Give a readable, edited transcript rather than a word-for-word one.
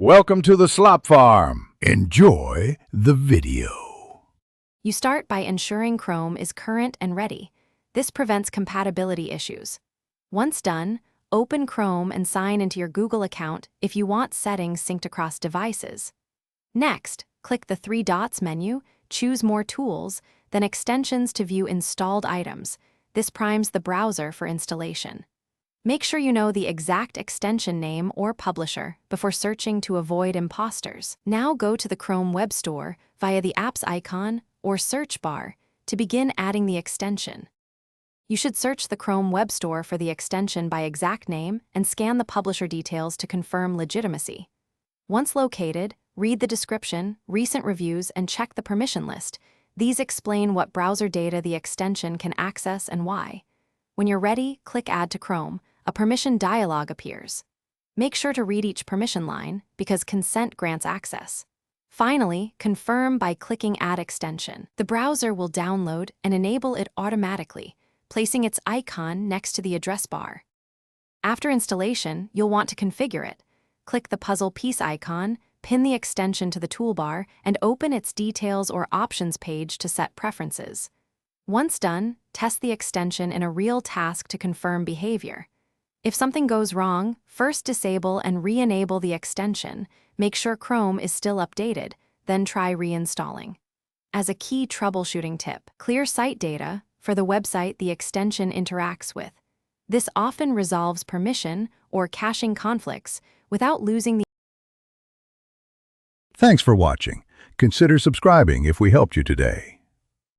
Welcome to the Slop Farm. Enjoy the video. You start by ensuring Chrome is current and ready. This prevents compatibility issues. Once done, open Chrome and sign into your Google account if you want settings synced across devices. Next, click the three dots menu, choose More Tools, then Extensions to view installed items. This primes the browser for installation. Make sure you know the exact extension name or publisher before searching to avoid imposters. Now go to the Chrome Web Store via the Apps icon or search bar to begin adding the extension. You should search the Chrome Web Store for the extension by exact name and scan the publisher details to confirm legitimacy. Once located, read the description, recent reviews, and check the permission list. These explain what browser data the extension can access and why. When you're ready, click Add to Chrome. A permission dialog appears. Make sure to read each permission line because consent grants access. Finally, confirm by clicking Add Extension. The browser will download and enable it automatically, placing its icon next to the address bar. After installation, you'll want to configure it. Click the puzzle piece icon, pin the extension to the toolbar, and open its details or options page to set preferences. Once done, test the extension in a real task to confirm behavior. If something goes wrong, first disable and re-enable the extension. Make sure Chrome is still updated, then try reinstalling. As a key troubleshooting tip, clear site data for the website the extension interacts with. This often resolves permission or caching conflicts without losing the. Thanks for watching. Consider subscribing if we helped you today.